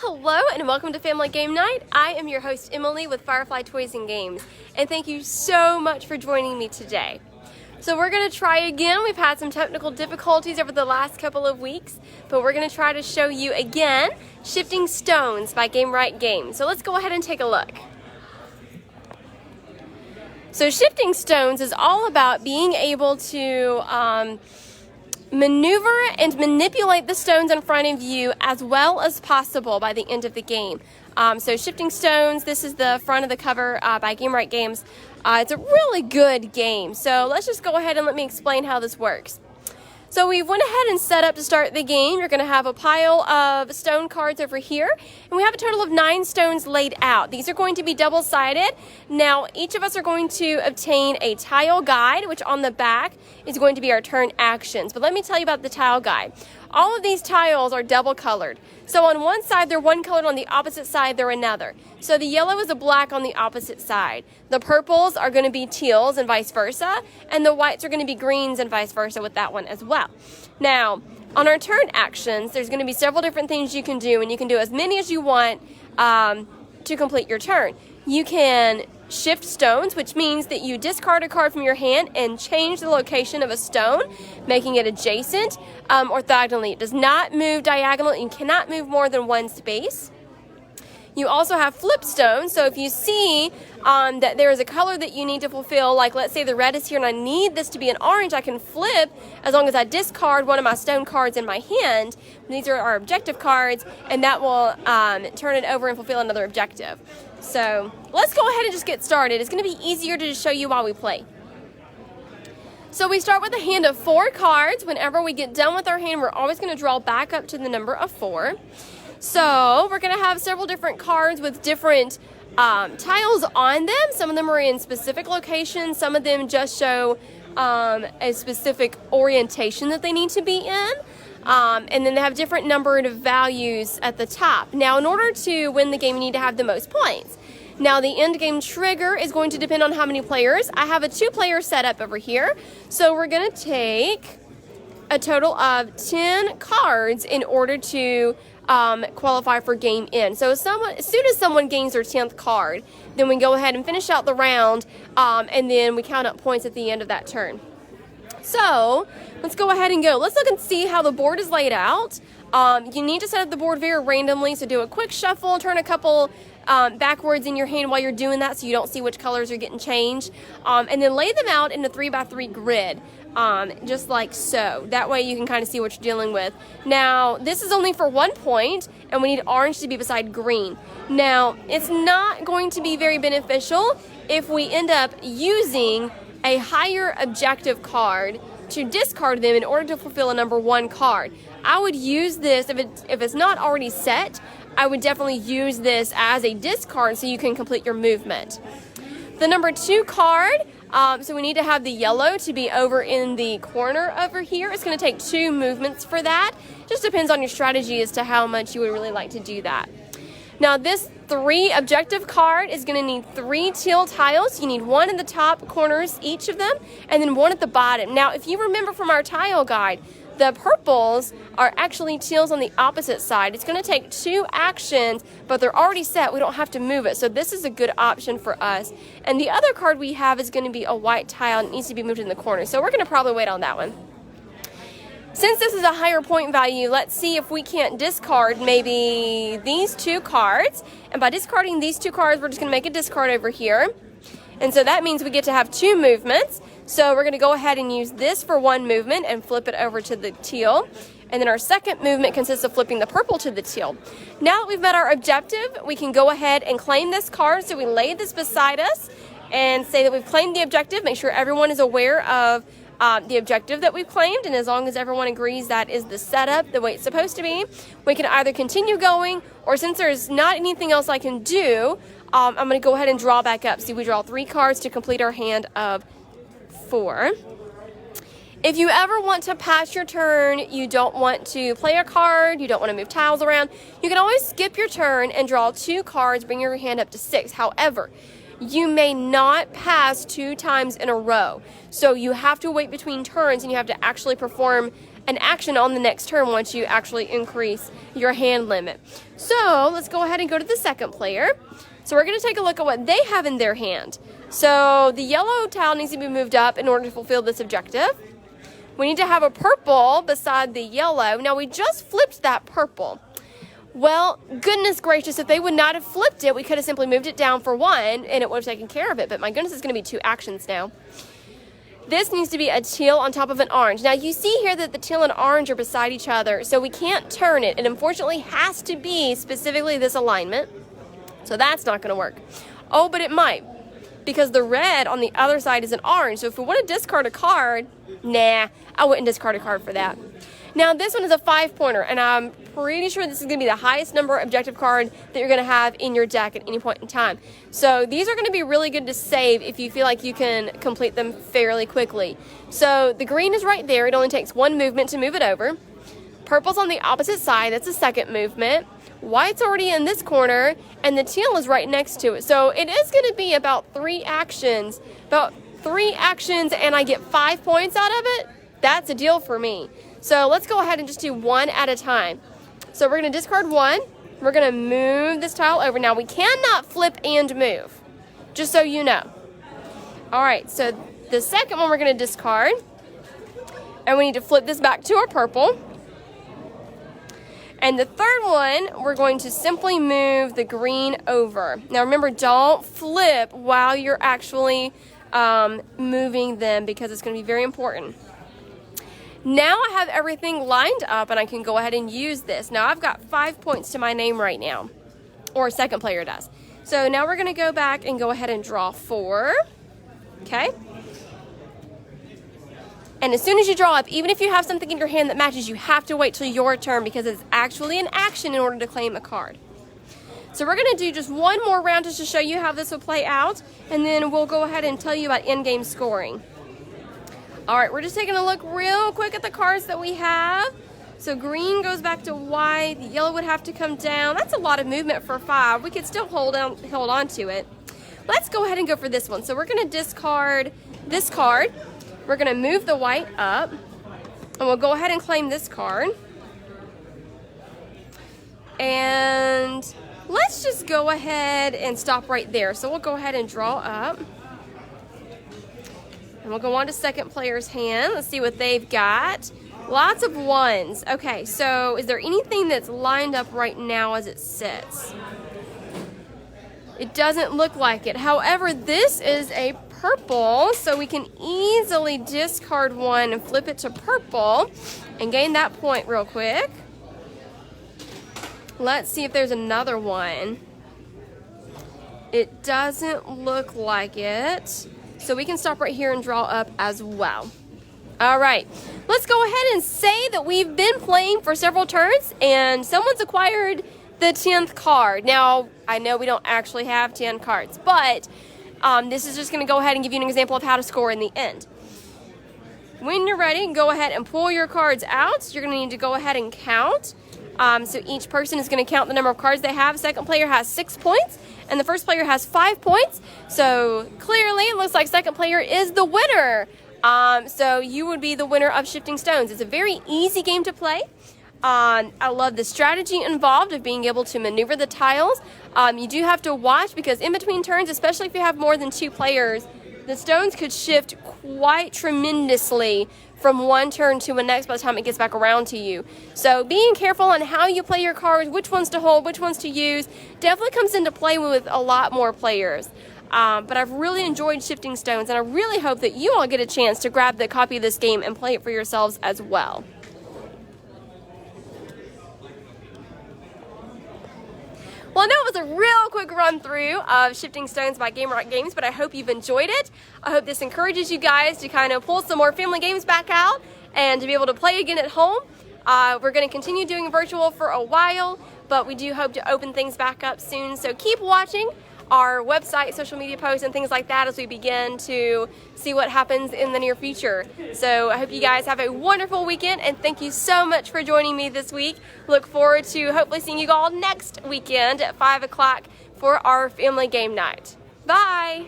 Hello and welcome to Family Game Night. I am your host Emily with Firefly Toys and Games, and thank you so much for joining me today. So we're going to try again. We've had some technical difficulties over the last couple of weeks, but we're going to try to show you again Shifting Stones by Gamewright Games. So let's go ahead and take a look. So Shifting Stones is all about being able to maneuver and manipulate the stones in front of you as well as possible by the end of the game. So Shifting Stones, this is the front of the cover by Gamewright Games. It's a really good game. So let's just go ahead and let me explain how this works. So we went ahead and set up to start the game. You're going to have a pile of stone cards over here, and we have a total of 9 stones laid out. These are going to be double-sided. Now, each of us are going to obtain a tile guide, which on the back is going to be our turn actions. But let me tell you about the tile guide. All of these tiles are double-colored. So on one side, they're one colored, on the opposite side, they're another. So the yellow is a black on the opposite side. The purples are going to be teals and vice versa, and the whites are going to be greens and vice versa with that one as well. Now, on our turn actions, there's going to be several different things you can do, and you can do as many as you want to complete your turn. You can shift stones, which means that you discard a card from your hand and change the location of a stone, making it adjacent or diagonally. It does not move diagonally. You cannot move more than one space. You also have flip stones, so if you see that there is a color that you need to fulfill, like let's say the red is here and I need this to be an orange, I can flip as long as I discard one of my stone cards in my hand. These are our objective cards, and that will turn it over and fulfill another objective. So let's go ahead and just get started. It's going to be easier to just show you while we play. So we start with a hand of 4 cards. Whenever we get done with our hand, we're always going to draw back up to the number of 4. So we're going to have several different cards with different tiles on them. Some of them are in specific locations. Some of them just show a specific orientation that they need to be in. And then they have different numbered values at the top. Now, in order to win the game, you need to have the most points. Now, the end game trigger is going to depend on how many players. I have a 2-player setup over here. So we're going to take a total of 10 cards in order to qualify for game end. So as soon as someone gains their 10th card, then we go ahead and finish out the round, and then we count up points at the end of that turn. So let's go ahead and go. Let's look and see how the board is laid out. You need to set up the board very randomly, so do a quick shuffle, turn a couple backwards in your hand while you're doing that so you don't see which colors are getting changed, and then lay them out in a 3x3 grid. Just like so. That way you can kind of see what you're dealing with. Now, this is only for 1 point, and we need orange to be beside green. Now, it's not going to be very beneficial if we end up using a higher objective card to discard them in order to fulfill a number 1 card. I would use this, if it's not already set, I would definitely use this as a discard so you can complete your movement. The number 2 card, so we need to have the yellow to be over in the corner over here. It's going to take 2 movements for that. Just depends on your strategy as to how much you would really like to do that. Now, this 3 objective card is going to need 3 teal tiles. You need 1 in the top corners, each of them, and then 1 at the bottom. Now, if you remember from our tile guide, the purples are actually teals on the opposite side. It's going to take 2 actions, but they're already set. We don't have to move it, so this is a good option for us. And the other card we have is going to be a white tile and it needs to be moved in the corner, so we're going to probably wait on that one. Since this is a higher point value, let's see if we can't discard maybe these 2 cards. And by discarding these 2 cards, we're just going to make a discard over here. And so that means we get to have 2 movements. So we're going to go ahead and use this for 1 movement and flip it over to the teal. And then our second movement consists of flipping the purple to the teal. Now that we've met our objective, we can go ahead and claim this card. So we lay this beside us and say that we've claimed the objective. Make sure everyone is aware of the objective that we've claimed, and as long as everyone agrees that is the setup the way it's supposed to be, we can either continue going, or since there's not anything else I can do, I'm going to go ahead and draw back up. See, we draw 3 cards to complete our hand of 4. If you ever want to pass your turn, you don't want to play a card, you don't want to move tiles around, you can always skip your turn and draw 2 cards, bring your hand up to 6. However, you may not pass 2 times in a row. So you have to wait between turns, and you have to actually perform an action on the next turn once you actually increase your hand limit. So let's go ahead and go to the second player. So we're going to take a look at what they have in their hand. So the yellow tile needs to be moved up in order to fulfill this objective. We need to have a purple beside the yellow. Now we just flipped that purple. Well, goodness gracious, if they would not have flipped it, we could have simply moved it down for one and it would have taken care of it. But my goodness, it's going to be 2 actions now. This needs to be a teal on top of an orange. Now you see here that the teal and orange are beside each other, so we can't turn it. It unfortunately has to be specifically this alignment. So that's not going to work. Oh, but it might, because the red on the other side is an orange. So if we want to discard a card, nah, I wouldn't discard a card for that. Now this one is a 5-pointer, and I'm pretty sure this is going to be the highest number objective card that you're going to have in your deck at any point in time. So these are going to be really good to save if you feel like you can complete them fairly quickly. So the green is right there. It only takes 1 movement to move it over. Purple's on the opposite side. That's a 2nd movement. White's already in this corner, and the teal is right next to it. So it is going to be about 3 actions. And I get 5 points out of it. That's a deal for me. So let's go ahead and just do 1 at a time. So we're going to discard 1. We're going to move this tile over. Now we cannot flip and move, just so you know. All right, so the second one we're going to discard. And we need to flip this back to our purple. And the third one, we're going to simply move the green over. Now remember, don't flip while you're actually moving them, because it's going to be very important. Now I have everything lined up and I can go ahead and use this. Now I've got 5 points to my name right now, or second player does. So now we're going to go back and go ahead and draw 4. Okay. And as soon as you draw up, even if you have something in your hand that matches, you have to wait till your turn, because it's actually an action in order to claim a card. So we're going to do just one more round just to show you how this will play out, and then we'll go ahead and tell you about in-game scoring. All right, we're just taking a look real quick at the cards that we have. So green goes back to white. The yellow would have to come down. That's a lot of movement for 5. We could still hold on to it. Let's go ahead and go for this one. So we're going to discard this card. We're going to move the white up, and we'll go ahead and claim this card. And let's just go ahead and stop right there. So we'll go ahead and draw up. And we'll go on to second player's hand. Let's see what they've got. Lots of 1s. Okay, so is there anything that's lined up right now as it sits? It doesn't look like it. However, this is a purple, so we can easily discard 1 and flip it to purple and gain that point real quick. Let's see if there's another one. It doesn't look like it. So we can stop right here and draw up as well. All right, let's go ahead and say that we've been playing for several turns and someone's acquired the 10th card. Now, I know we don't actually have 10 cards, but this is just going to go ahead and give you an example of how to score in the end. When you're ready, go ahead and pull your cards out. You're going to need to go ahead and count. So each person is going to count the number of cards they have. Second player has 6 points, and the first player has 5 points. So clearly, it looks like second player is the winner. So you would be the winner of Shifting Stones. It's a very easy game to play. I love the strategy involved of being able to maneuver the tiles. You do have to watch, because in between turns, especially if you have more than 2 players, the stones could shift quite tremendously from one turn to the next by the time it gets back around to you. So being careful on how you play your cards, which ones to hold, which ones to use, definitely comes into play with a lot more players. But I've really enjoyed Shifting Stones, and I really hope that you all get a chance to grab the copy of this game and play it for yourselves as well. Well, I know it was a real quick run through of Shifting Stones by Gamewright Games, but I hope you've enjoyed it. I hope this encourages you guys to kind of pull some more family games back out and to be able to play again at home. We're going to continue doing virtual for a while, but we do hope to open things back up soon. So keep watching our website, social media posts, and things like that as we begin to see what happens in the near future. So I hope you guys have a wonderful weekend, and thank you so much for joining me this week. Look forward to hopefully seeing you all next weekend at 5 o'clock for our family game night. Bye!